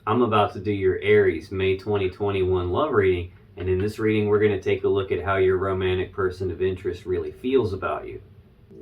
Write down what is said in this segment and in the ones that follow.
I'm about to do your Aries May 2021 love reading, and in this reading we're going to take a look at how your romantic person of interest really feels about you.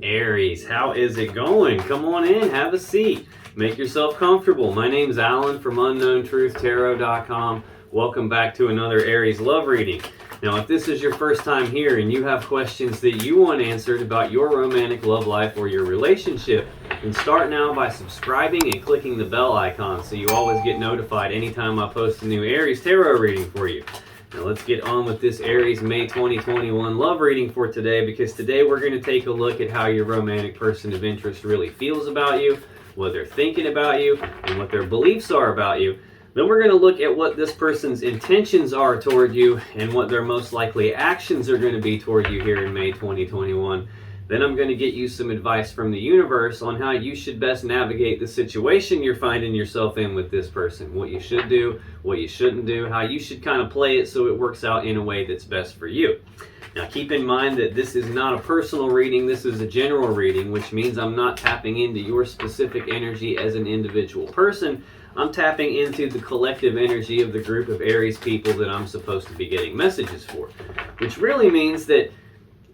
Aries, how is it going? Come on in, have a seat, make yourself comfortable. My name's Alan from UnknownTruthTarot.com. Welcome back to another Aries love reading. Now, if this is your first time here and you have questions that you want answered about your romantic love life or your relationship, then start now by subscribing and clicking the bell icon so you always get notified anytime I post a new Aries tarot reading for you. Now let's get on with this Aries May 2021 love reading for today, because today we're going to take a look at how your romantic person of interest really feels about you, what they're thinking about you, and what their beliefs are about you. Then we're going to look at what this person's intentions are toward you and what their most likely actions are going to be toward you here in May 2021. Then I'm going to get you some advice from the universe on how you should best navigate the situation you're finding yourself in with this person. What you should do, what you shouldn't do, how you should kind of play it so it works out in a way that's best for you. Now keep in mind that this is not a personal reading, this is a general reading, which means I'm not tapping into your specific energy as an individual person. I'm tapping into the collective energy of the group of Aries people that I'm supposed to be getting messages for. Which really means that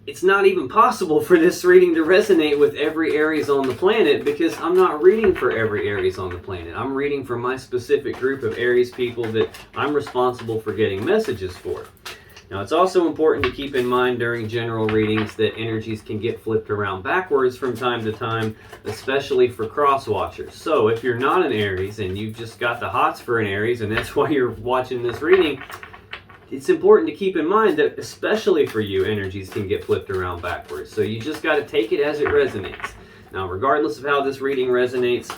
it's not even possible for this reading to resonate with every Aries on the planet, because I'm not reading for every Aries on the planet. I'm reading for my specific group of Aries people that I'm responsible for getting messages for. Now, it's also important to keep in mind during general readings that energies can get flipped around backwards from time to time, especially for cross-watchers. So if you're not an Aries and you've just got the hots for an Aries and that's why you're watching this reading, it's important to keep in mind that especially for you, energies can get flipped around backwards. So you just got to take it as it resonates. Now, regardless of how this reading resonates,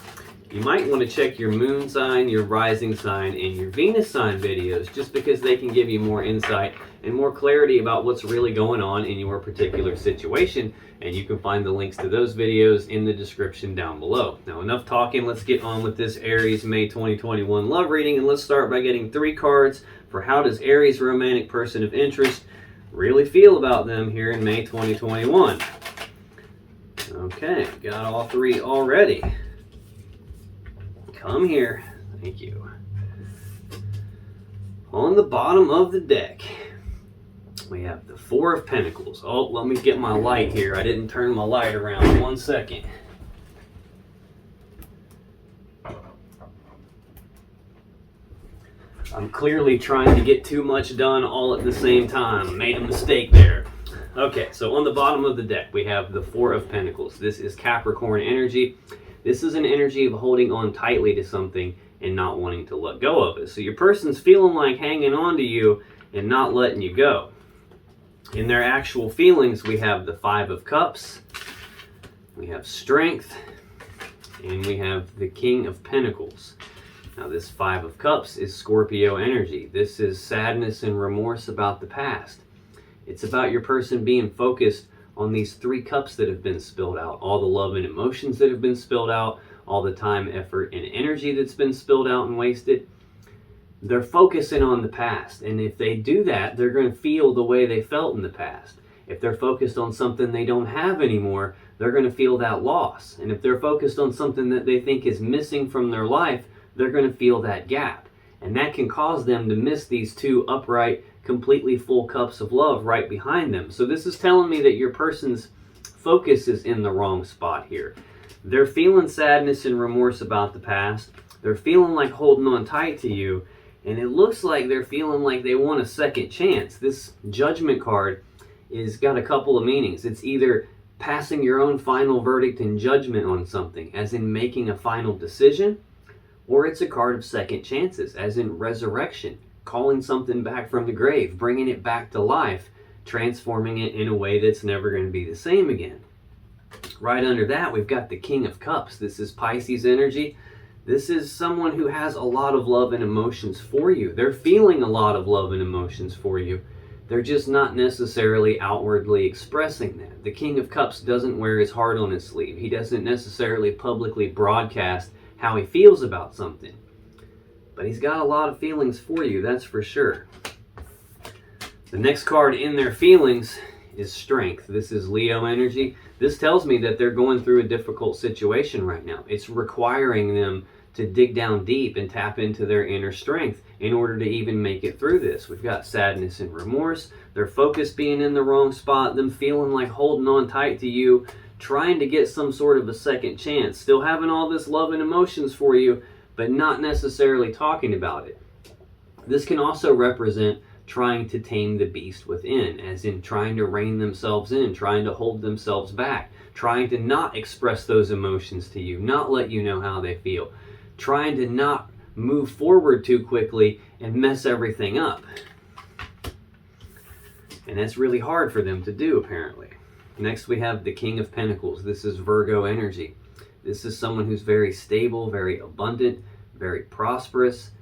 you might want to check your moon sign, your rising sign, and your Venus sign videos, just because they can give you more insight and more clarity about what's really going on in your particular situation. And you can find the links to those videos in the description down below. Now, enough talking, let's get on with this Aries May 2021 love reading, and let's start by getting 3 cards for how does Aries romantic person of interest really feel about them here in May 2021. Okay, got all 3 already. Come here. Thank you. On the bottom of the deck, we have the 4 of Pentacles. Oh, let me get my light here. I didn't turn my light around. 1 second. I'm clearly trying to get too much done all at the same time. Made a mistake there. Okay, so on the bottom of the deck, we have the 4 of Pentacles. This is Capricorn energy. This is an energy of holding on tightly to something and not wanting to let go of it. So your person's feeling like hanging on to you and not letting you go. In their actual feelings, we have the 5 of Cups, we have Strength, and we have the King of Pentacles. Now this 5 of Cups is Scorpio energy. This is sadness and remorse about the past. It's about your person being focused on these 3 cups that have been spilled out, all the love and emotions that have been spilled out, all the time, effort, and energy that's been spilled out and wasted. They're focusing on the past, and if they do that, they're going to feel the way they felt in the past. If they're focused on something they don't have anymore, they're going to feel that loss. And if they're focused on something that they think is missing from their life, they're going to feel that gap. And that can cause them to miss these 2 upright, completely full cups of love right behind them. So this is telling me that your person's focus is in the wrong spot here. They're feeling sadness and remorse about the past. They're feeling like holding on tight to you. And it looks like they're feeling like they want a second chance. This Judgment card is got a couple of meanings. It's either passing your own final verdict and judgment on something, as in making a final decision, or it's a card of second chances, as in resurrection, calling something back from the grave, bringing it back to life, transforming it in a way that's never going to be the same again. Right under that, we've got the King of Cups. This is Pisces energy. This is someone who has a lot of love and emotions for you. They're feeling a lot of love and emotions for you. They're just not necessarily outwardly expressing that. The King of Cups doesn't wear his heart on his sleeve. He doesn't necessarily publicly broadcast how he feels about something. But he's got a lot of feelings for you, that's for sure. The next card in their feelings is Strength. This is Leo energy. This tells me that they're going through a difficult situation right now. It's requiring them to dig down deep and tap into their inner strength in order to even make it through this. We've got sadness and remorse, their focus being in the wrong spot, them feeling like holding on tight to you, trying to get some sort of a second chance, still having all this love and emotions for you, but not necessarily talking about it. This can also represent trying to tame the beast within, as in trying to rein themselves in, trying to hold themselves back, trying to not express those emotions to you, not let you know how they feel, trying to not move forward too quickly and mess everything up. And that's really hard for them to do, apparently. Next, we have the King of Pentacles. This is Virgo energy. This is someone who's very stable, very abundant, very prosperous.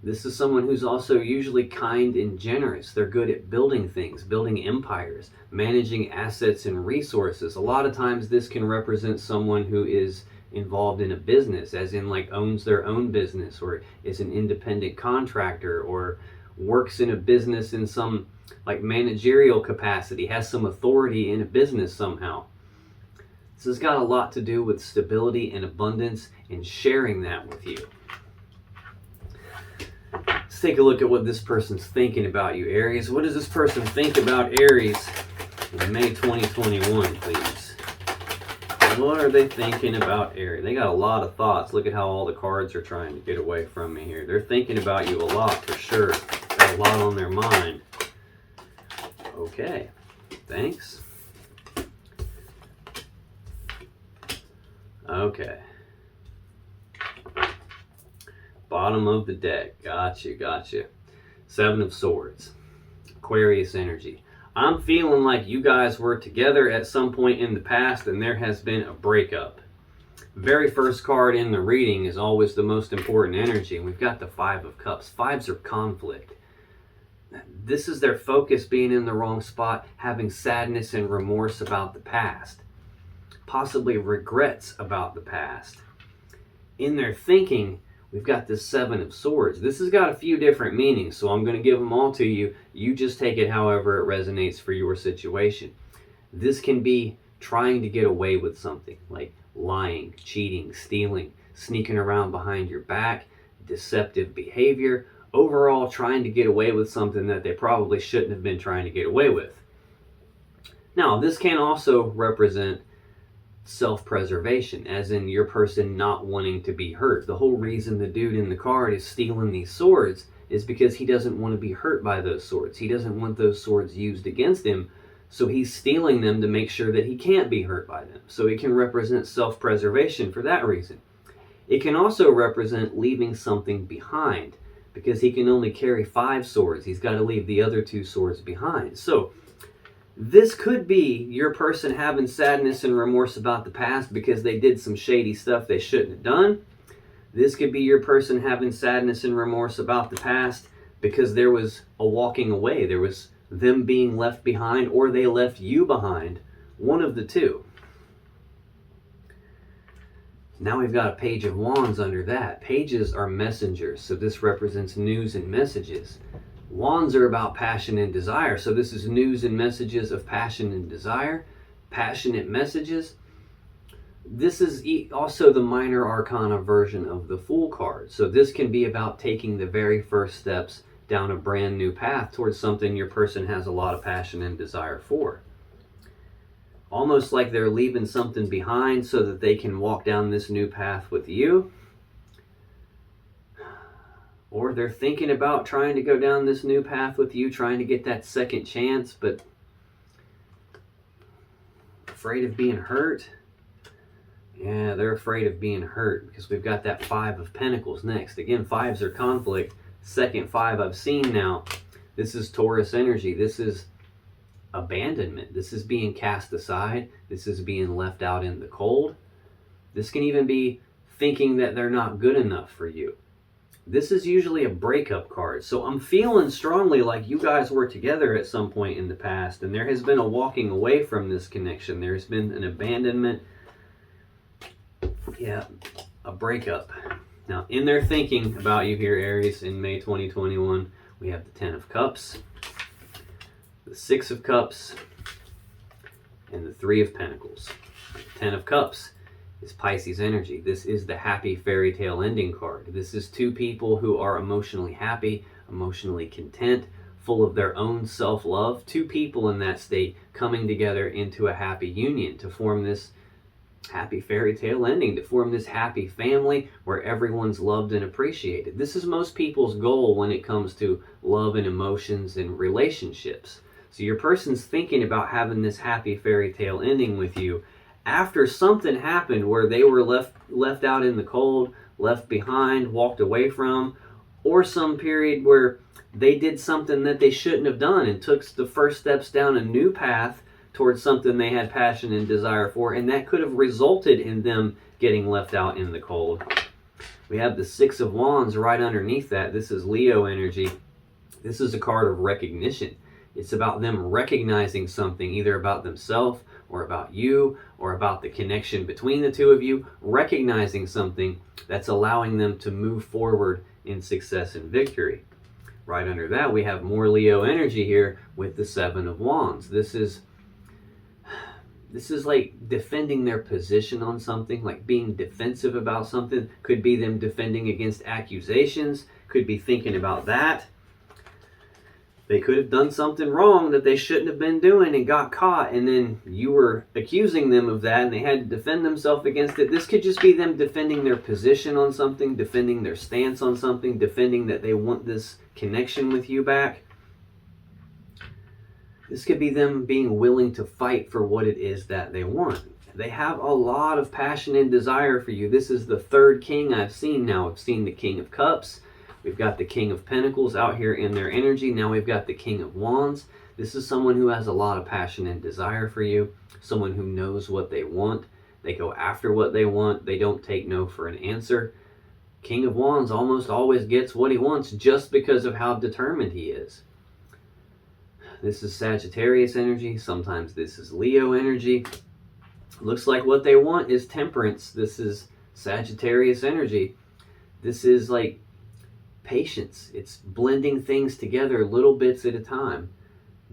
This is someone who's also usually kind and generous. They're good at building things, building empires, managing assets and resources. A lot of times this can represent someone who is involved in a business, as in like owns their own business, or is an independent contractor, or works in a business in some like managerial capacity, has some authority in a business somehow. This has got a lot to do with stability and abundance and sharing that with you. Let's take a look at what this person's thinking about you, Aries. What does this person think about Aries in May 2021, please? What are they thinking about Aries? They got a lot of thoughts. Look at how all the cards are trying to get away from me here. They're thinking about you a lot for sure. Got a lot on their mind. Okay, thanks. Okay. Bottom of the deck. Gotcha. Seven of Swords. Aquarius energy. I'm feeling like you guys were together at some point in the past and there has been a breakup. Very first card in the reading is always the most important energy. And we've got the Five of Cups. Fives are conflict. This is their focus being in the wrong spot, having sadness and remorse about the past. Possibly regrets about the past. In their thinking, we've got this Seven of Swords. This has got a few different meanings, so I'm going to give them all to you. You just take it however it resonates for your situation. This can be trying to get away with something, like lying, cheating, stealing, sneaking around behind your back, deceptive behavior, overall trying to get away with something that they probably shouldn't have been trying to get away with. Now, this can also represent self-preservation, as in your person not wanting to be hurt. The whole reason the dude in the card is stealing these swords is because he doesn't want to be hurt by those swords. He doesn't want those swords used against him, so he's stealing them to make sure that he can't be hurt by them. So it can represent self-preservation for that reason. It can also represent leaving something behind, because he can only carry 5 swords. He's got to leave the other 2 swords behind. So this could be your person having sadness and remorse about the past because they did some shady stuff they shouldn't have done. This could be your person having sadness and remorse about the past because there was a walking away. There was them being left behind, or they left you behind. One of the two. Now we've got a Page of Wands under that. Pages are messengers, so this represents news and messages. Wands are about passion and desire, so this is news and messages of passion and desire, passionate messages. This is also the minor arcana version of the Fool card, so this can be about taking the very first steps down a brand new path towards something your person has a lot of passion and desire for. Almost like they're leaving something behind so that they can walk down this new path with you. Or they're thinking about trying to go down this new path with you, trying to get that second chance, but afraid of being hurt. Yeah, they're afraid of being hurt because we've got that Five of Pentacles next. Again, 5s are conflict. Second 5 I've seen now. This is Taurus energy. This is abandonment. This is being cast aside. This is being left out in the cold. This can even be thinking that they're not good enough for you. This is usually a breakup card. So I'm feeling strongly like you guys were together at some point in the past, and there has been a walking away from this connection. There's been an abandonment. Yeah, a breakup. Now, in their thinking about you here, Aries, in May 2021, we have the 10 of Cups, the 6 of Cups, and the 3 of Pentacles. 10 of Cups. is Pisces energy. This is the happy fairy tale ending card. This is two people who are emotionally happy, emotionally content, full of their own self-love. Two people in that state coming together into a happy union to form this happy fairy tale ending, to form this happy family where everyone's loved and appreciated. This is most people's goal when it comes to love and emotions and relationships. So your person's thinking about having this happy fairy tale ending with you after something happened where they were left out in the cold, left behind, walked away from, or some period where they did something that they shouldn't have done and took the first steps down a new path towards something they had passion and desire for, and that could have resulted in them getting left out in the cold. We have the Six of Wands right underneath that. This is Leo energy. This is a card of recognition. It's about them recognizing something, either about themselves or about you or about the connection between the two of you, recognizing something that's allowing them to move forward in success and victory. Right under that, we have more Leo energy here with the Seven of Wands. This is like defending their position on something, like being defensive about something. Could be them defending against accusations, could be thinking about that. They could have done something wrong that they shouldn't have been doing and got caught, and then you were accusing them of that and they had to defend themselves against it. This could just be them defending their position on something, defending their stance on something, defending that they want this connection with you back. This could be them being willing to fight for what it is that they want. They have a lot of passion and desire for you. This is the third king I've seen now. I've seen the King of Cups. We've got the King of Pentacles out here in their energy. Now we've got the King of Wands. This is someone who has a lot of passion and desire for you. Someone who knows what they want. They go after what they want. They don't take no for an answer. King of Wands almost always gets what he wants just because of how determined he is. This is Sagittarius energy. Sometimes this is Leo energy. Looks like what they want is temperance. This is Sagittarius energy. This is like patience. It's blending things together little bits at a time.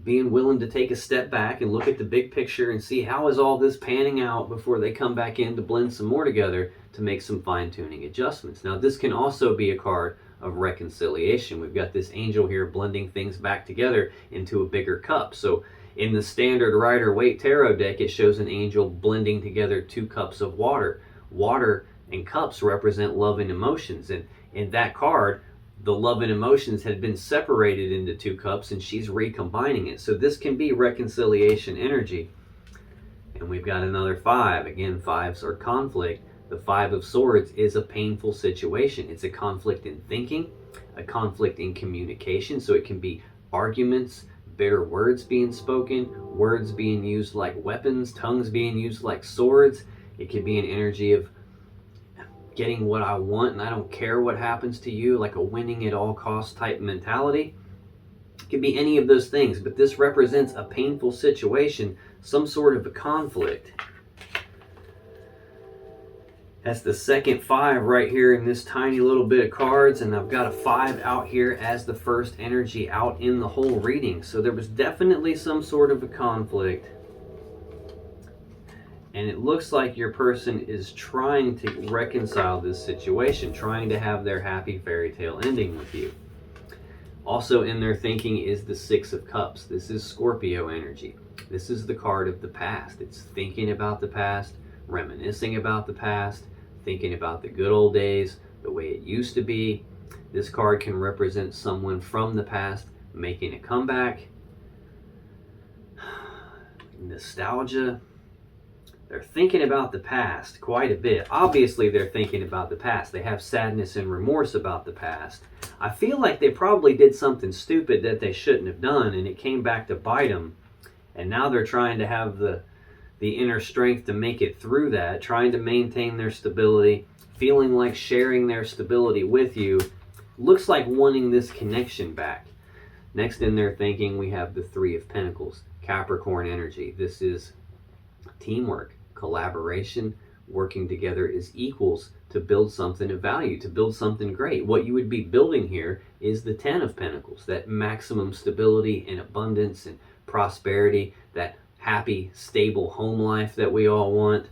Being willing to take a step back and look at the big picture and see how is all this panning out before they come back in to blend some more together to make some fine-tuning adjustments. Now this can also be a card of reconciliation. We've got this angel here blending things back together into a bigger cup. So in the standard Rider-Waite tarot deck, it shows an angel blending together 2 cups of water. Water and cups represent love and emotions, and in that card the love and emotions had been separated into 2 cups and she's recombining it. So this can be reconciliation energy. And we've got another 5. Again, 5s are conflict. The 5 of Swords is a painful situation. It's a conflict in thinking, a conflict in communication. So it can be arguments, bitter words being spoken, words being used like weapons, tongues being used like swords. It could be an energy of getting what I want and I don't care what happens to you, like a winning at all costs type mentality. It could be any of those things, but this represents a painful situation, some sort of a conflict. That's the second 5 right here in this tiny little bit of cards, and I've got a 5 out here as the first energy out in the whole reading. So there was definitely some sort of a conflict. And it looks like your person is trying to reconcile this situation, trying to have their happy fairy tale ending with you. Also in their thinking is the 6 of Cups. This is Scorpio energy. This is the card of the past. It's thinking about the past, reminiscing about the past, thinking about the good old days, the way it used to be. This card can represent someone from the past making a comeback. Nostalgia. They're thinking about the past quite a bit. Obviously, they're thinking about the past. They have sadness and remorse about the past. I feel like they probably did something stupid that they shouldn't have done, and it came back to bite them. And now they're trying to have the inner strength to make it through that, trying to maintain their stability, feeling like sharing their stability with you. Looks like wanting this connection back. Next in their thinking, we have the 3 of Pentacles, Capricorn energy. This is teamwork, collaboration, working together as equals to build something of value, to build something great. What you would be building here is the 10 of Pentacles, that maximum stability and abundance and prosperity, that happy, stable home life that we all want.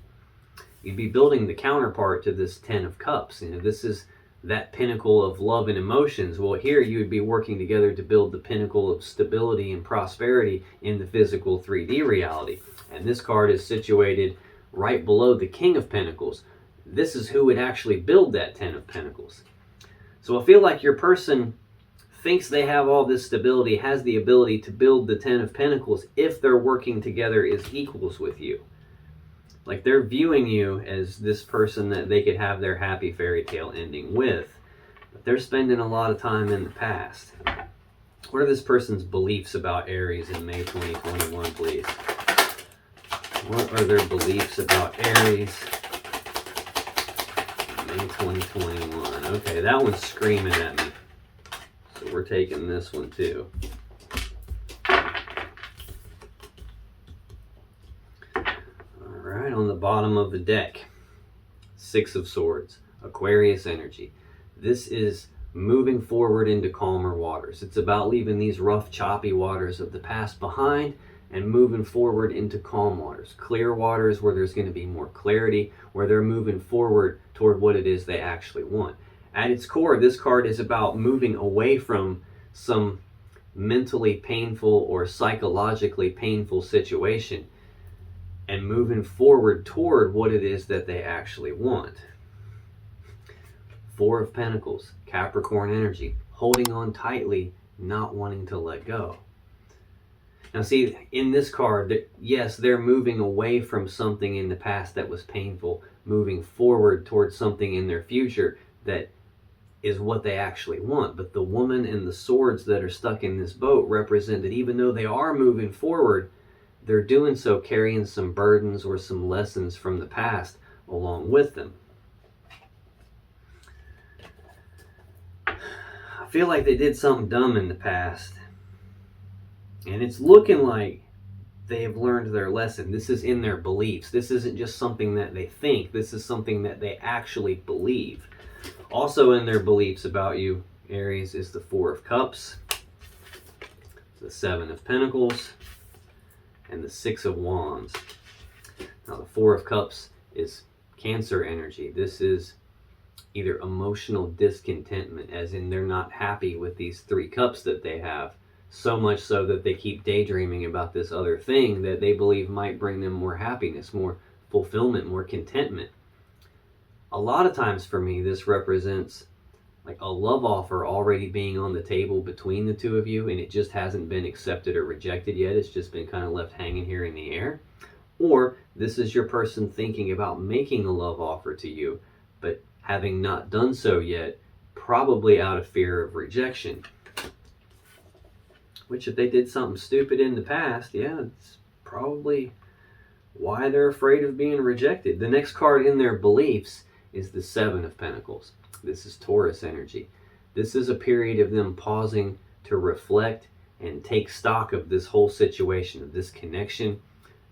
You'd be building the counterpart to this 10 of Cups. You know, this is that pinnacle of love and emotions. Well, here you would be working together to build the pinnacle of stability and prosperity in the physical 3D reality. And this card is situated right below the King of Pentacles. This is who would actually build that 10 of Pentacles. So I feel like your person thinks they have all this stability, has the ability to build the 10 of Pentacles if they're working together as equals with you. Like they're viewing you as this person that they could have their happy fairy tale ending with. But they're spending a lot of time in the past. What are this person's beliefs about Aries in May 2021, please? What are their beliefs about Aries in May 2021? Okay, that one's screaming at me. So we're taking this one too. On the bottom of the deck, 6 of Swords, Aquarius energy. This is moving forward into calmer waters. It's about leaving these rough, choppy waters of the past behind and moving forward into calm waters, clear waters where there's going to be more clarity, where they're moving forward toward what it is they actually want. At its core, this card is about moving away from some mentally painful or psychologically painful situation and moving forward toward what it is that they actually want. 4 of Pentacles, Capricorn energy, holding on tightly, not wanting to let go. Now see, in this card, yes, they're moving away from something in the past that was painful, moving forward towards something in their future that is what they actually want. But the woman and the swords that are stuck in this boat represent that even though they are moving forward, they're doing so carrying some burdens or some lessons from the past along with them. I feel like they did something dumb in the past. And it's looking like they have learned their lesson. This is in their beliefs. This isn't just something that they think. This is something that they actually believe. Also in their beliefs about you, Aries, is the 4 of Cups, the 7 of Pentacles, and the 6 of Wands. Now the 4 of Cups is Cancer energy. This is either emotional discontentment, as in they're not happy with these 3 cups that they have, so much so that they keep daydreaming about this other thing that they believe might bring them more happiness, more fulfillment, more contentment. A lot of times for me, this represents like a love offer already being on the table between the two of you, and it just hasn't been accepted or rejected yet. It's just been kind of left hanging here in the air. Or this is your person thinking about making a love offer to you, but having not done so yet, probably out of fear of rejection. Which if they did something stupid in the past, yeah, it's probably why they're afraid of being rejected. The next card in their beliefs is the 7 of Pentacles. This is Taurus energy. This is a period of them pausing to reflect and take stock of this whole situation, of this connection.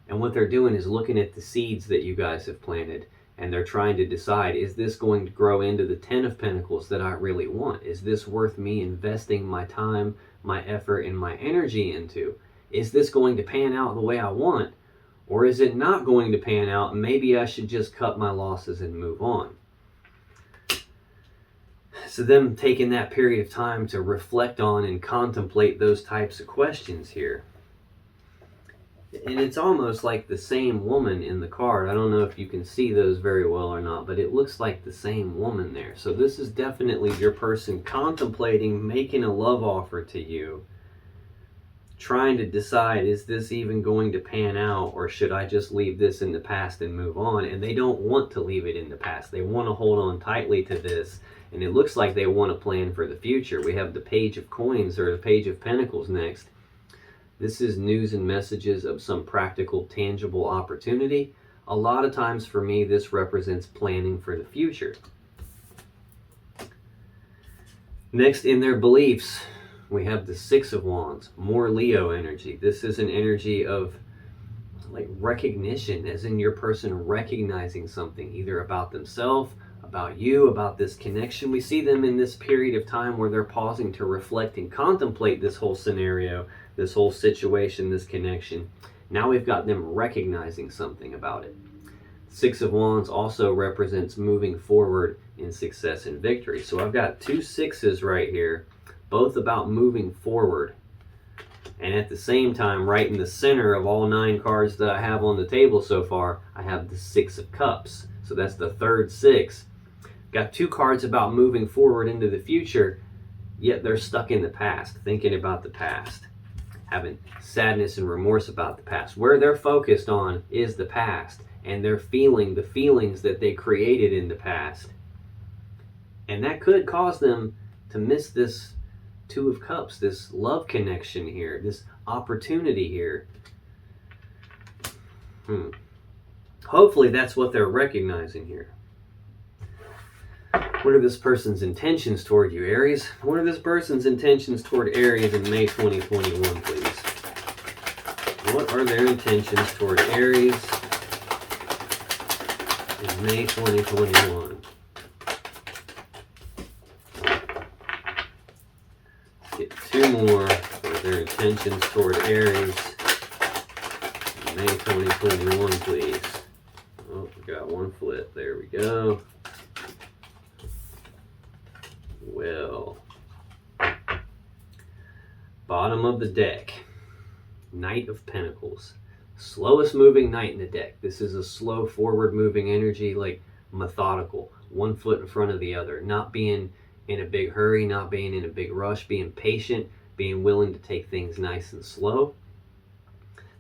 And what they're doing is looking at the seeds that you guys have planted, and they're trying to decide, is this going to grow into the 10 of Pentacles that I really want? Is this worth me investing my time, my effort, and my energy into? Is this going to pan out the way I want? Or is it not going to pan out and maybe I should just cut my losses and move on? So them taking that period of time to reflect on and contemplate those types of questions here. And it's almost like the same woman in the card. I don't know if you can see those very well or not, but it looks like the same woman there. So this is definitely your person contemplating making a love offer to you, trying to decide, is this even going to pan out, or should I just leave this in the past and move on? And they don't want to leave it in the past. They want to hold on tightly to this, and it looks like they want to plan for the future. We have the Page of Coins, or the Page of Pentacles next. This is news and messages of some practical, tangible opportunity. A lot of times for me, this represents planning for the future. Next, in their beliefs, we have the 6 of Wands, more Leo energy. This is an energy of like recognition, as in your person recognizing something, either about themselves, about you, about this connection. We see them in this period of time where they're pausing to reflect and contemplate this whole scenario, this whole situation, this connection. Now we've got them recognizing something about it. Six of Wands also represents moving forward in success and victory. So I've got two sixes right here, both about moving forward. And at the same time, right in the center of all 9 cards that I have on the table so far, I have the Six of Cups. So that's the third six. Got 2 cards about moving forward into the future, yet they're stuck in the past, thinking about the past, having sadness and remorse about the past. Where they're focused on is the past, and they're feeling the feelings that they created in the past. And that could cause them to miss this Two of Cups, this love connection here, this opportunity here. Hopefully that's what they're recognizing here. What are this person's intentions toward you, Aries? What are this person's intentions toward Aries in May 2021, please? What are their intentions toward Aries in May 2021? Get 2 more for their intentions toward Aries in May 2021, please. Oh, we got 1 flip. There we go. Well, bottom of the deck, Knight of Pentacles. Slowest moving knight in the deck. This is a slow forward moving energy, like methodical, 1 foot in front of the other, not being in a big hurry, not being in a big rush, being patient, being willing to take things nice and slow.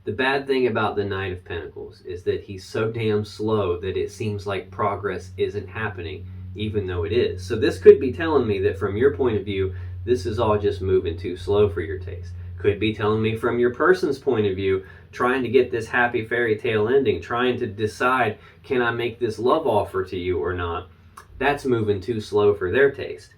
The bad thing about the Knight of Pentacles is that he's so damn slow that it seems like progress isn't happening, even though it is. So this could be telling me that from your point of view, this is all just moving too slow for your taste. Could be telling me from your person's point of view, trying to get this happy fairy tale ending, trying to decide, can I make this love offer to you or not? That's moving too slow for their taste.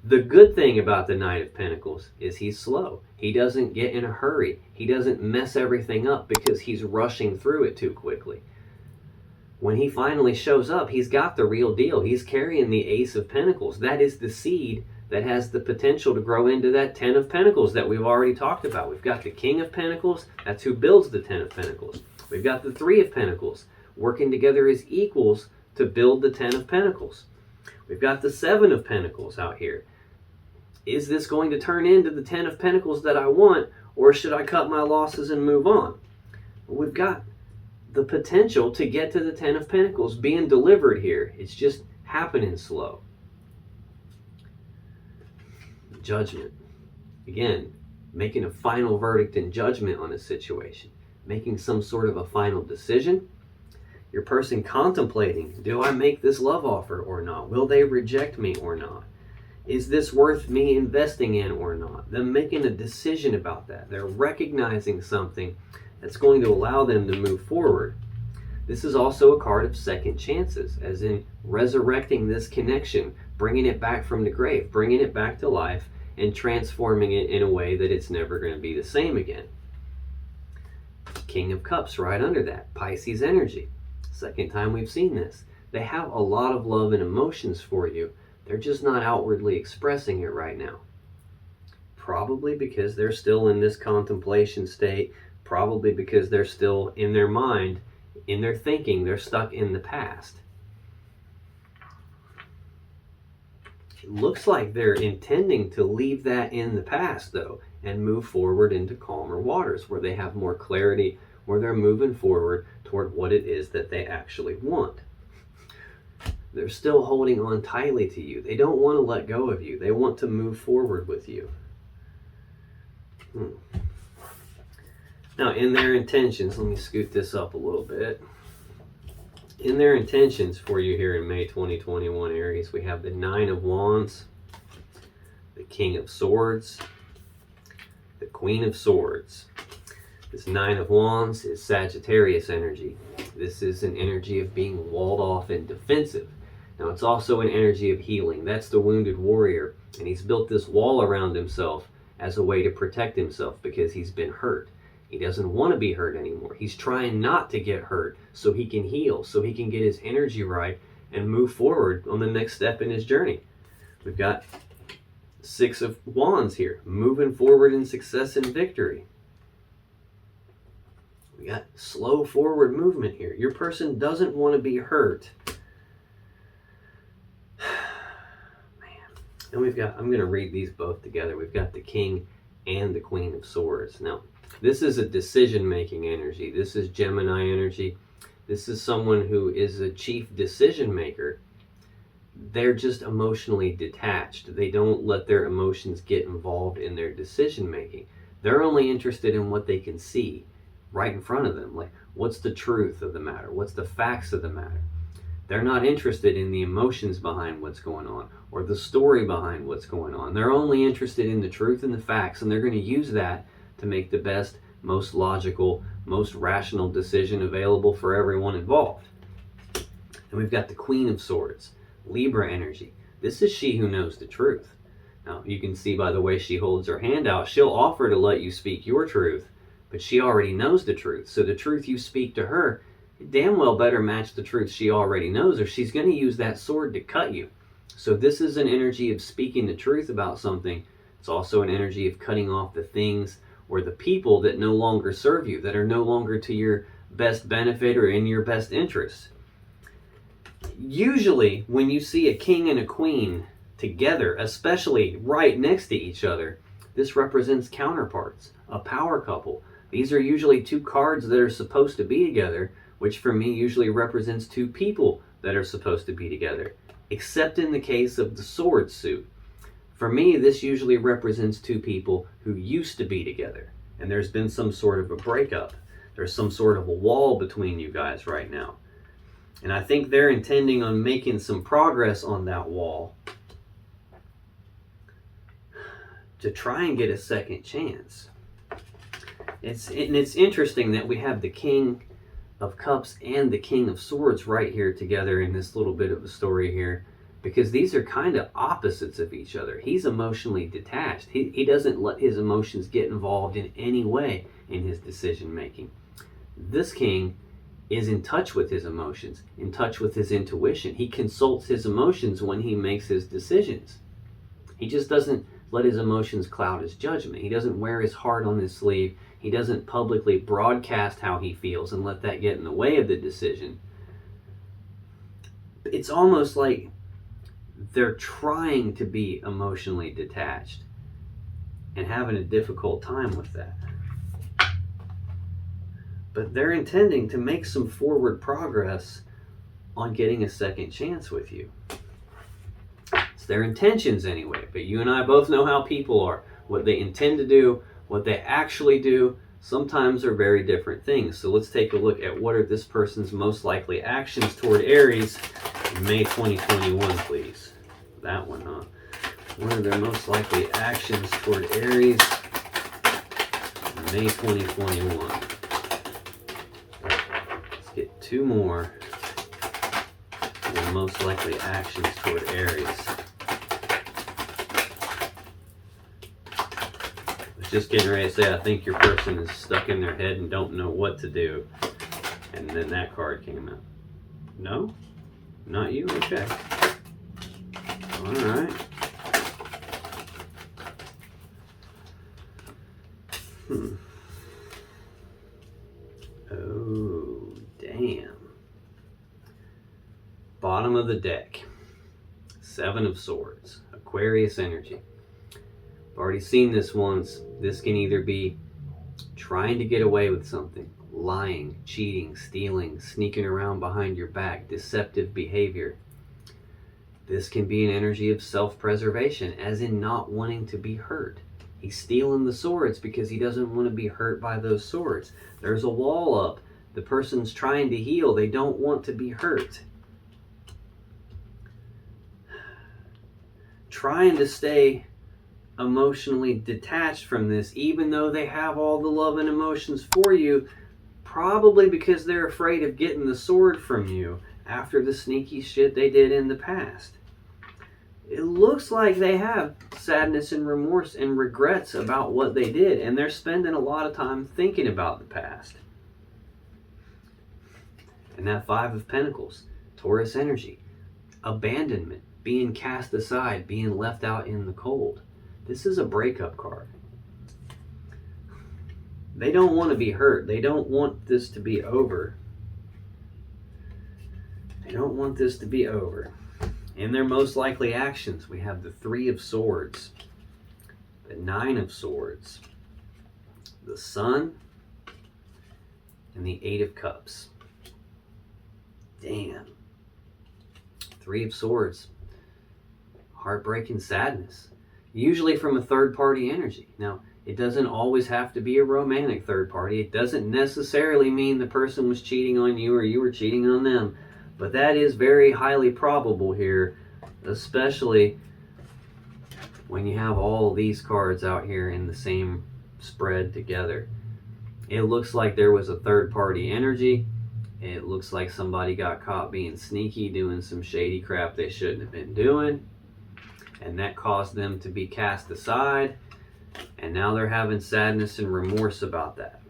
The good thing about the Knight of Pentacles is he's slow. He doesn't get in a hurry. He doesn't mess everything up because he's rushing through it too quickly. When he finally shows up, he's got the real deal. He's carrying the Ace of Pentacles. That is the seed that has the potential to grow into that 10 of Pentacles that we've already talked about. We've got the King of Pentacles. That's who builds the 10 of Pentacles. We've got the 3 of Pentacles working together as equals to build the 10 of Pentacles. We've got the 7 of Pentacles out here. Is this going to turn into the 10 of Pentacles that I want, or should I cut my losses and move on? We've got the potential to get to the 10 of Pentacles being delivered here. It's just happening slow. Judgment. Again, making a final verdict and judgment on a situation. Making some sort of a final decision. Your person contemplating, do I make this love offer or not? Will they reject me or not? Is this worth me investing in or not? Them making a decision about that. They're recognizing something that's going to allow them to move forward. This is also a card of second chances, as in resurrecting this connection, bringing it back from the grave, bringing it back to life, and transforming it in a way that it's never going to be the same again. King of Cups right under that, Pisces energy. Second time we've seen this. They have a lot of love and emotions for you. They're just not outwardly expressing it right now. Probably because they're still in this contemplation state. Probably because they're still in their mind, in their thinking, they're stuck in the past. It looks like they're intending to leave that in the past, though, and move forward into calmer waters where they have more clarity, where they're moving forward toward what it is that they actually want. They're still holding on tightly to you. They don't want to let go of you. They want to move forward with you. Now, in their intentions, let me scoot this up a little bit. In their intentions for you here in May 2021, Aries, we have the 9 of Wands, the King of Swords, the Queen of Swords. This 9 of Wands is Sagittarius energy. This is an energy of being walled off and defensive. Now, it's also an energy of healing. That's the wounded warrior, and he's built this wall around himself as a way to protect himself because he's been hurt. He doesn't want to be hurt anymore. He's trying not to get hurt so he can heal, so he can get his energy right and move forward on the next step in his journey. We've got 6 of Wands here, moving forward in success and victory. We got slow forward movement here. Your person doesn't want to be hurt. And we've got, I'm going to read these both together. We've got the King and the Queen of Swords. Now, this is a decision-making energy. This is Gemini energy. This is someone who is a chief decision maker. They're just emotionally detached. They don't let their emotions get involved in their decision making. They're only interested in what they can see right in front of them. Like, what's the truth of the matter? What's the facts of the matter? They're not interested in the emotions behind what's going on or the story behind what's going on. They're only interested in the truth and the facts, and they're going to use that to make the best, most logical, most rational decision available for everyone involved. And we've got the Queen of Swords, Libra energy. This is she who knows the truth. Now, you can see by the way she holds her hand out, she'll offer to let you speak your truth, but she already knows the truth. So the truth you speak to her, damn well better match the truth she already knows, or she's going to use that sword to cut you. So this is an energy of speaking the truth about something. It's also an energy of cutting off the things or the people that no longer serve you, that are no longer to your best benefit or in your best interest. Usually, when you see a king and a queen together, especially right next to each other, this represents counterparts, a power couple. These are usually two cards that are supposed to be together, which for me usually represents two people that are supposed to be together, except in the case of the sword suit. For me, this usually represents two people who used to be together, and there's been some sort of a breakup. There's some sort of a wall between you guys right now. And I think they're intending on making some progress on that wall to try and get a second chance. It's interesting that we have the King of Cups and the King of Swords right here together in this little bit of a story here, because these are kind of opposites of each other. He's emotionally detached. He doesn't let his emotions get involved in any way in his decision making. This king is in touch with his emotions, in touch with his intuition. He consults his emotions when he makes his decisions. He just doesn't let his emotions cloud his judgment. He doesn't wear his heart on his sleeve. He doesn't publicly broadcast how he feels and let that get in the way of the decision. It's almost like they're trying to be emotionally detached and having a difficult time with that. But they're intending to make some forward progress on getting a second chance with you. It's their intentions anyway, but you and I both know how people are. What they intend to do, what they actually do, sometimes are very different things. So let's take a look at what are this person's most likely actions toward Aries in May 2021, please. That one, huh? What are their most likely actions toward Aries in May 2021? Let's get two more. The most likely actions toward Aries. Just getting ready to say, I think your person is stuck in their head and don't know what to do. And then that card came out. No? Not you? Okay. Alright. Oh, damn. Bottom of the deck. Seven of Swords. Aquarius energy. I've already seen this once. This can either be trying to get away with something, lying, cheating, stealing, sneaking around behind your back, deceptive behavior. This can be an energy of self-preservation, as in not wanting to be hurt. He's stealing the swords because he doesn't want to be hurt by those swords. There's a wall up. The person's trying to heal. They don't want to be hurt. Trying to stay emotionally detached from this, even though they have all the love and emotions for you, probably because they're afraid of getting the sword from you after the sneaky shit they did in the past. It looks like they have sadness and remorse and regrets about what they did, and they're spending a lot of time thinking about the past. And that Five of Pentacles, Taurus energy, abandonment, being cast aside, being left out in the cold. This is a breakup card. They don't want to be hurt. They don't want this to be over. They don't want this to be over. In their most likely actions, we have the Three of Swords, the Nine of Swords, the Sun, and the Eight of Cups. Damn. Three of Swords. Heartbreak and sadness. Usually from a third-party energy. Now, it doesn't always have to be a romantic third party. It doesn't necessarily mean the person was cheating on you or you were cheating on them. But that is very highly probable here, especially when you have all these cards out here in the same spread together. It looks like there was a third-party energy. It looks like somebody got caught being sneaky, doing some shady crap they shouldn't have been doing. And that caused them to be cast aside. And now they're having sadness and remorse about that.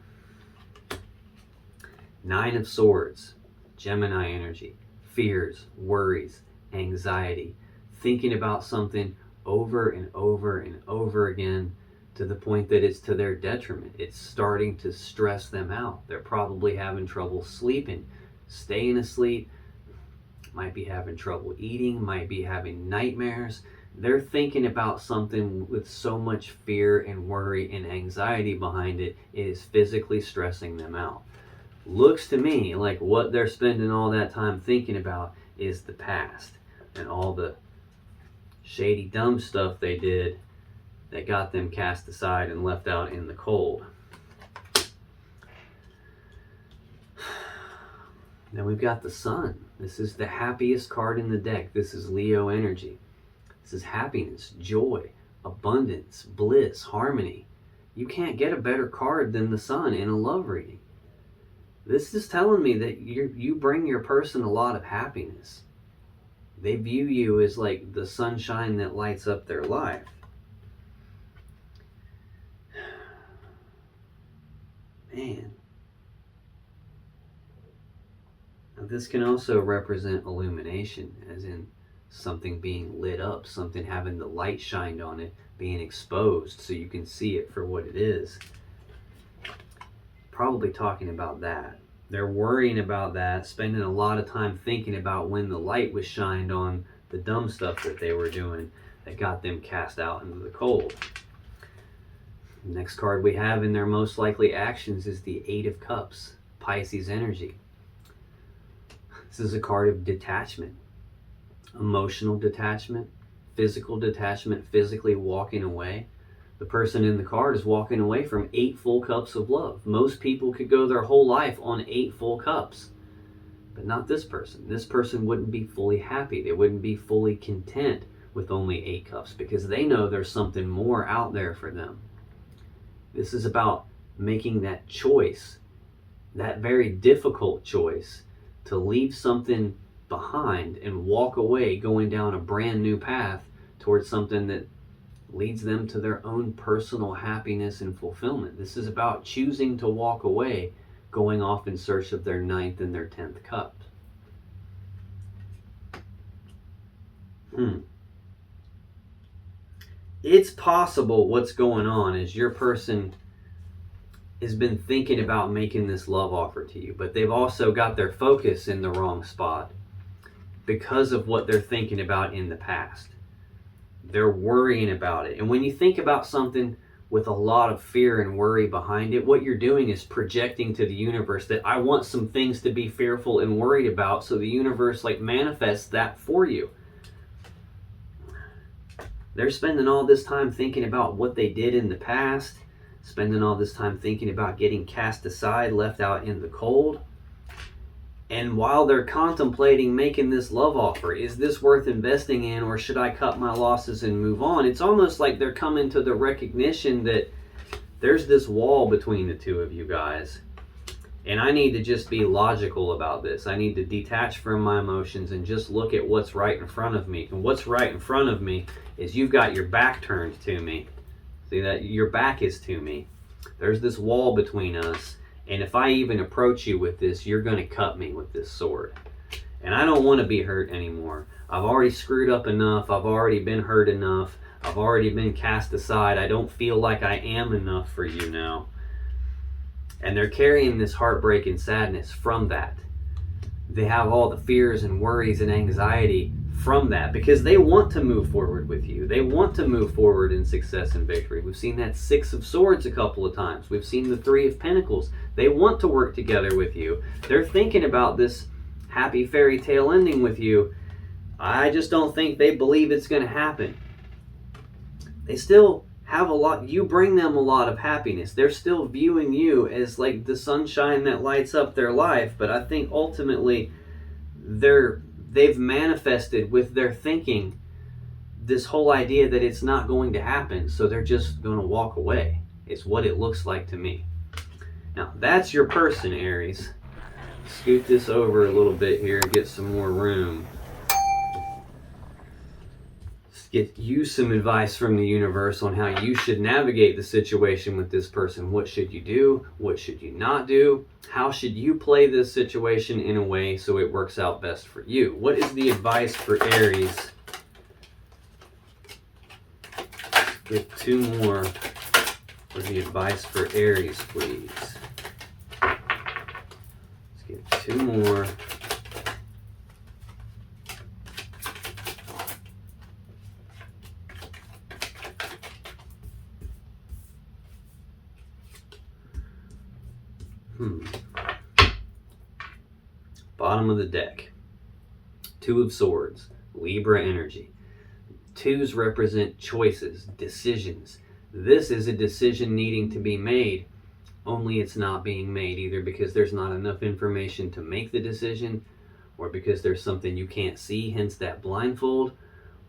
Nine of Swords, Gemini energy, fears, worries, anxiety, thinking about something over and over and over again to the point that it's to their detriment. It's starting to stress them out. They're probably having trouble sleeping, staying asleep, might be having trouble eating, might be having nightmares. They're thinking about something with so much fear and worry and anxiety behind it, it is physically stressing them out. Looks to me like what they're spending all that time thinking about is the past and all the shady, dumb stuff they did that got them cast aside and left out in the cold. Then we've got the Sun. This is the happiest card in the deck. This is Leo energy. This is happiness, joy, abundance, bliss, harmony. You can't get a better card than the Sun in a love reading. This is telling me that you bring your person a lot of happiness. They view you as like the sunshine that lights up their life. Man. Now this can also represent illumination, as in something being lit up, something having the light shined on it, being exposed so you can see it for what it is. Probably talking about that. They're worrying about that, spending a lot of time thinking about when the light was shined on the dumb stuff that they were doing that got them cast out into the cold. The next card we have in their most likely actions is the Eight of Cups, Pisces energy. This is a card of detachment, emotional detachment, physical detachment, physically walking away. The person in the card is walking away from 8 full cups of love. Most people could go their whole life on 8 full cups, but not this person. This person wouldn't be fully happy. They wouldn't be fully content with only 8 cups because they know there's something more out there for them. This is about making that choice, that very difficult choice to leave something behind and walk away, going down a brand new path towards something that leads them to their own personal happiness and fulfillment. This is about choosing to walk away, going off in search of their 9th and their 10th cup. It's possible what's going on is your person has been thinking about making this love offer to you, but they've also got their focus in the wrong spot because of what they're thinking about in the past. They're worrying about it. And when you think about something with a lot of fear and worry behind it, what you're doing is projecting to the universe that I want some things to be fearful and worried about, so the universe manifests that for you. They're spending all this time thinking about what they did in the past, spending all this time thinking about getting cast aside, left out in the cold. And while they're contemplating making this love offer, is this worth investing in, or should I cut my losses and move on? It's almost like they're coming to the recognition that there's this wall between the two of you guys. And I need to just be logical about this. I need to detach from my emotions and just look at what's right in front of me. And what's right in front of me is you've got your back turned to me. See that? Your back is to me. There's this wall between us. And if I even approach you with this, you're going to cut me with this sword. And I don't want to be hurt anymore. I've already screwed up enough. I've already been hurt enough. I've already been cast aside. I don't feel like I am enough for you now. And they're carrying this heartbreak and sadness from that. They have all the fears and worries and anxiety from that because they want to move forward with you. They want to move forward in success and victory. We've seen that Six of Swords a couple of times. We've seen the Three of Pentacles. They want to work together with you. They're thinking about this happy fairy tale ending with you. I just don't think they believe it's going to happen. They still have a lot. You bring them a lot of happiness. They're still viewing you as like the sunshine that lights up their life. But I think ultimately they've manifested with their thinking this whole idea that it's not going to happen. So they're just going to walk away. It's what it looks like to me. Now that's your person, Aries. Scoot this over a little bit here and get some more room. Get you some advice from the universe on how you should navigate the situation with this person. What should you do? What should you not do? How should you play this situation in a way so it works out best for you? What is the advice for Aries? Get two more for the advice for Aries, please. Let's get two more. Bottom of the deck. Two of Swords. Libra energy. Twos represent choices, decisions. This is a decision needing to be made, only it's not being made either because there's not enough information to make the decision, or because there's something you can't see, hence that blindfold,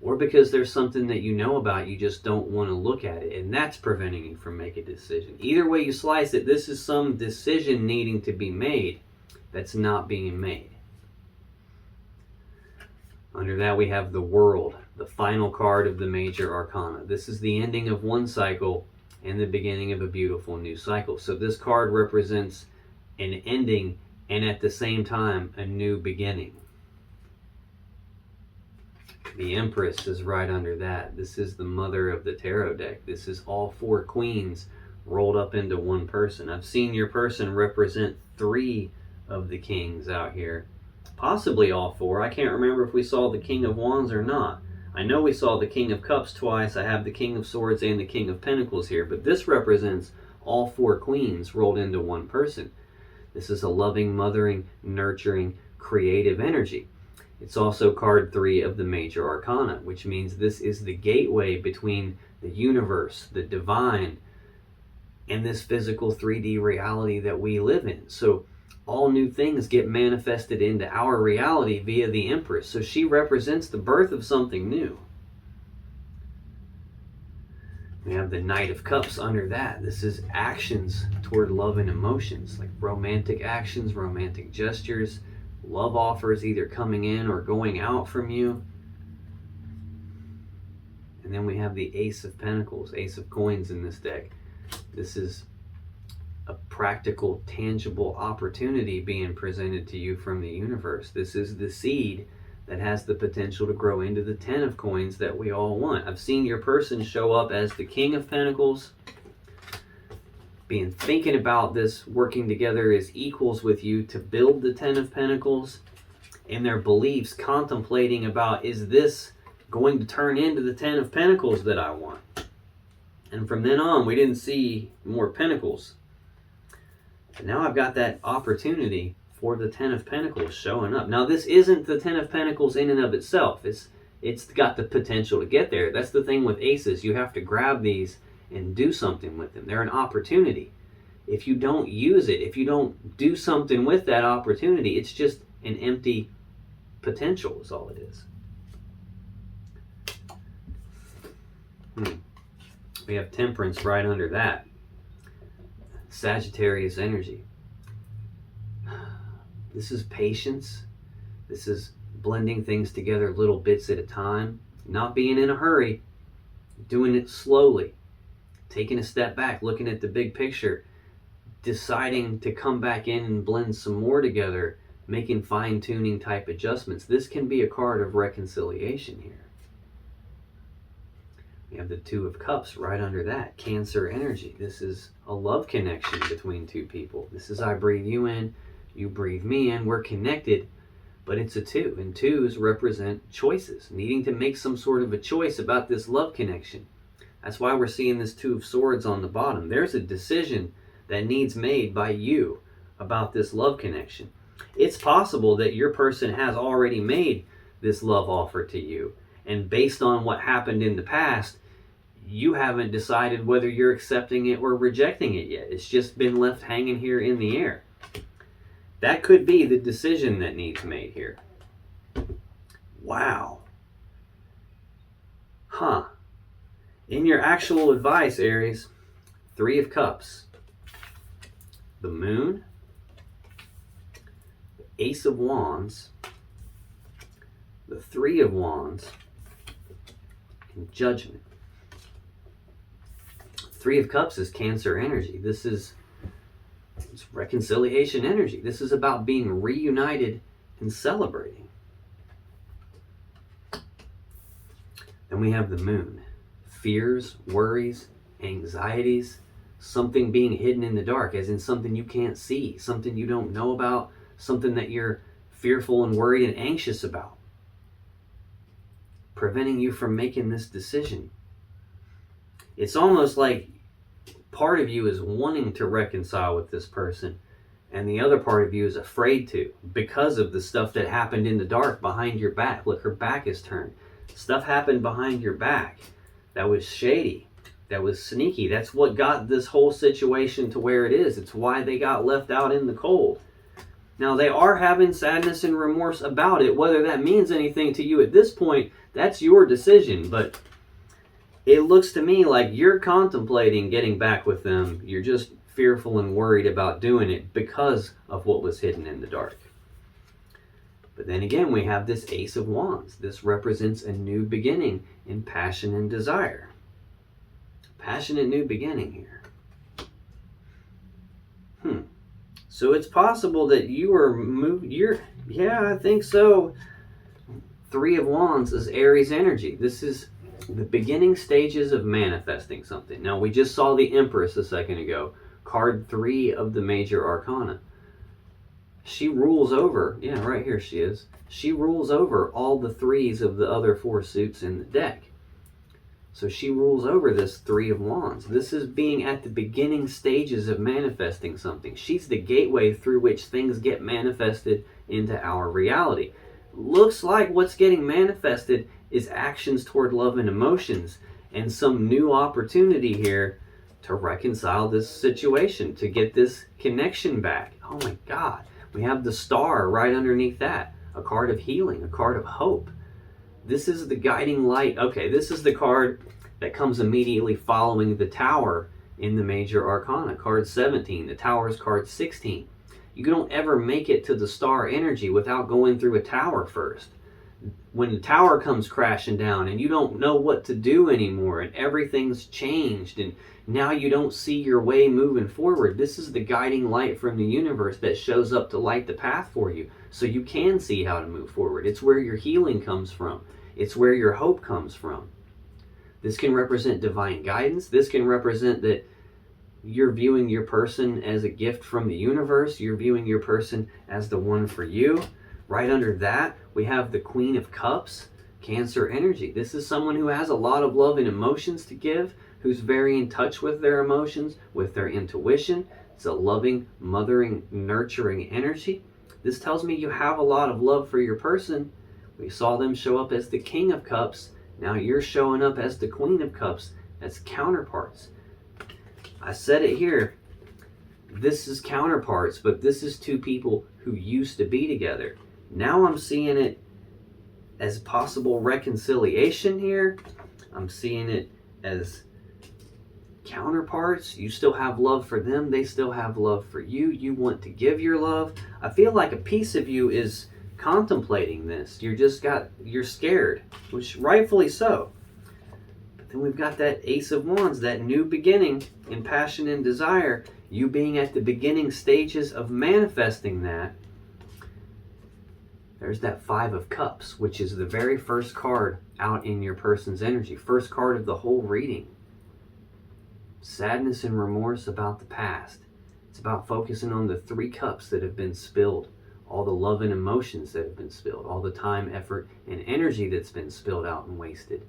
or because there's something that you know about, you just don't want to look at it, and that's preventing you from making a decision. Either way you slice it, this is some decision needing to be made that's not being made. Under that we have the World, the final card of the major arcana. This is the ending of one cycle and the beginning of a beautiful new cycle. So this card represents an ending and at the same time a new beginning. The Empress is right under that. This is the mother of the tarot deck. This is all four queens rolled up into one person. I've seen your person represent three of the kings out here. Possibly all four. I can't remember if we saw the King of Wands or not. I know we saw the King of Cups twice. I have the King of Swords and the King of Pentacles here. But this represents all four queens rolled into one person. This is a loving, mothering, nurturing, creative energy. It's also card 3 of the major arcana, which means this is the gateway between the universe, the divine, and this physical 3D reality that we live in. So all new things get manifested into our reality via the Empress. So she represents the birth of something new. We have the Knight of Cups under that. This is actions toward love and emotions, like romantic actions, romantic gestures, love offers either coming in or going out from you. And then we have the Ace of Pentacles, Ace of Coins in this deck. This is a practical, tangible opportunity being presented to you from the universe. This is the seed that has the potential to grow into the 10 of coins that we all want. I've seen your person show up as the King of Pentacles, thinking about this, working together as equals with you to build the 10 of Pentacles, in their beliefs, contemplating about, is this going to turn into the 10 of Pentacles that I want? And from then on, we didn't see more Pentacles. But now I've got that opportunity for the 10 of Pentacles showing up. Now this isn't the 10 of Pentacles in and of itself. It's got the potential to get there. That's the thing with aces. You have to grab these and do something with them. They're an opportunity. If you don't use it, if you don't do something with that opportunity, it's just an empty potential is all it is. We have Temperance right under that. Sagittarius energy. This is patience. This is blending things together little bits at a time. Not being in a hurry. Doing it slowly. Taking a step back, looking at the big picture. Deciding to come back in and blend some more together. Making fine-tuning type adjustments. This can be a card of reconciliation here. We have the Two of Cups right under that, Cancer energy. This is a love connection between two people. This is I breathe you in, you breathe me in, we're connected, but it's a two. And twos represent choices, needing to make some sort of a choice about this love connection. That's why we're seeing this Two of Swords on the bottom. There's a decision that needs made by you about this love connection. It's possible that your person has already made this love offer to you, and based on what happened in the past, you haven't decided whether you're accepting it or rejecting it yet. It's just been left hanging here in the air. That could be the decision that needs made here. Wow. Huh. In your actual advice, Aries, Three of Cups, the Moon, the Ace of Wands, the Three of Wands, and Judgment. Three of Cups is Cancer energy. This is reconciliation energy. This is about being reunited and celebrating. Then we have the Moon. Fears, worries, anxieties, something being hidden in the dark, as in something you can't see, something you don't know about, something that you're fearful and worried and anxious about, preventing you from making this decision. It's almost like part of you is wanting to reconcile with this person, and the other part of you is afraid to, because of the stuff that happened in the dark behind your back. Look, her back is turned. Stuff happened behind your back that was shady, that was sneaky. That's what got this whole situation to where it is. It's why they got left out in the cold. Now, they are having sadness and remorse about it. Whether that means anything to you at this point, that's your decision. But it looks to me like you're contemplating getting back with them. You're just fearful and worried about doing it because of what was hidden in the dark. But then again, we have this Ace of Wands. This represents a new beginning in passion and desire. Passionate new beginning here. So it's possible that you are yeah, I think so. Three of Wands is Aries energy. This is the beginning stages of manifesting something. Now, we just saw the Empress a second ago. Card 3 of the Major Arcana. She rules over, yeah, right here she is. She rules over all the threes of the other 4 suits in the deck. So she rules over this Three of Wands. This is being at the beginning stages of manifesting something. She's the gateway through which things get manifested into our reality. Looks like what's getting manifested is actions toward love and emotions, and some new opportunity here to reconcile this situation, to get this connection back. Oh my God. We have the Star right underneath that. A card of healing, a card of hope. This is the guiding light. Okay, this is the card that comes immediately following the Tower in the Major Arcana. Card 17. The Tower is card 16. You don't ever make it to the Star energy without going through a Tower first. When the Tower comes crashing down and you don't know what to do anymore and everything's changed and now you don't see your way moving forward, this is the guiding light from the universe that shows up to light the path for you so you can see how to move forward. It's where your healing comes from. It's where your hope comes from. This can represent divine guidance. This can represent that you're viewing your person as a gift from the universe. You're viewing your person as the one for you. Right under that, we have the Queen of Cups, Cancer energy. This is someone who has a lot of love and emotions to give, who's very in touch with their emotions, with their intuition. It's a loving, mothering, nurturing energy. This tells me you have a lot of love for your person. We saw them show up as the King of Cups. Now you're showing up as the Queen of Cups, as counterparts. I said it here. This is counterparts, but this is two people who used to be together. Now I'm seeing it as possible reconciliation here. I'm seeing it as counterparts. You still have love for them. They still have love for you. You want to give your love. I feel like a piece of you is contemplating this. You're scared, which rightfully so. But then we've got that Ace of Wands, that new beginning in passion and desire. You being at the beginning stages of manifesting that. There's that Five of Cups, which is the very first card out in your person's energy. First card of the whole reading. Sadness and remorse about the past. It's about focusing on the 3 cups that have been spilled. All the love and emotions that have been spilled. All the time, effort, and energy that's been spilled out and wasted.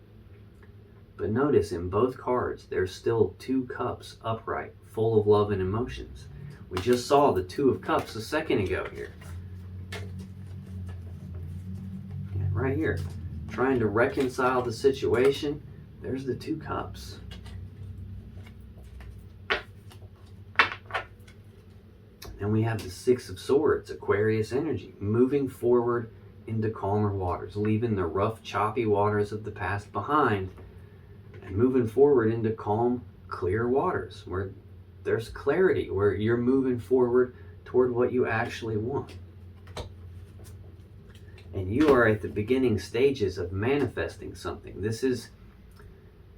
But notice in both cards, there's still 2 cups upright, full of love and emotions. We just saw the 2 of Cups a second ago here. And right here, trying to reconcile the situation, there's the 2 cups. And we have the 6 of Swords, Aquarius energy, moving forward into calmer waters, leaving the rough, choppy waters of the past behind, and moving forward into calm, clear waters, where there's clarity, where you're moving forward toward what you actually want. And you are at the beginning stages of manifesting something. This is,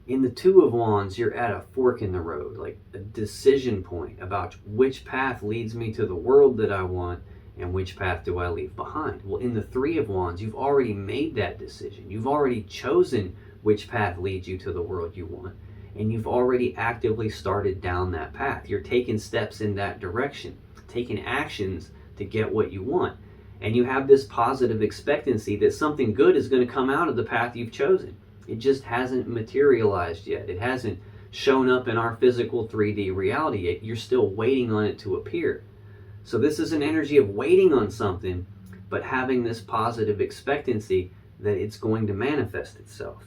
in the 2 of Wands, you're at a fork in the road, like a decision point about which path leads me to the world that I want and which path do I leave behind. Well, in the 3 of Wands, you've already made that decision. You've already chosen which path leads you to the world you want. And you've already actively started down that path. You're taking steps in that direction, taking actions to get what you want. And you have this positive expectancy that something good is going to come out of the path you've chosen. It just hasn't materialized yet. It hasn't shown up in our physical 3D reality yet. You're still waiting on it to appear. So this is an energy of waiting on something, but having this positive expectancy that it's going to manifest itself.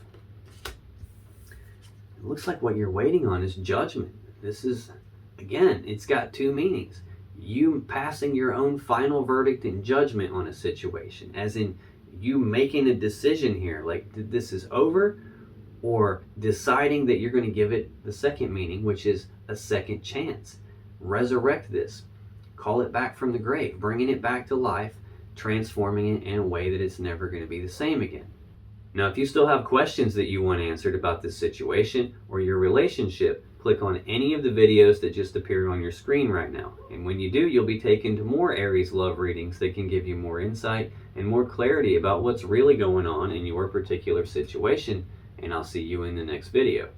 It looks like what you're waiting on is judgment. This is, again, it's got 2 meanings. You passing your own final verdict and judgment on a situation, as in you making a decision here, like this is over, or deciding that you're going to give it the second meaning, which is a second chance. Resurrect this. Call it back from the grave, bringing it back to life, transforming it in a way that it's never going to be the same again. Now, if you still have questions that you want answered about this situation or your relationship, click on any of the videos that just appeared on your screen right now. And when you do, you'll be taken to more Aries love readings that can give you more insight and more clarity about what's really going on in your particular situation. And I'll see you in the next video.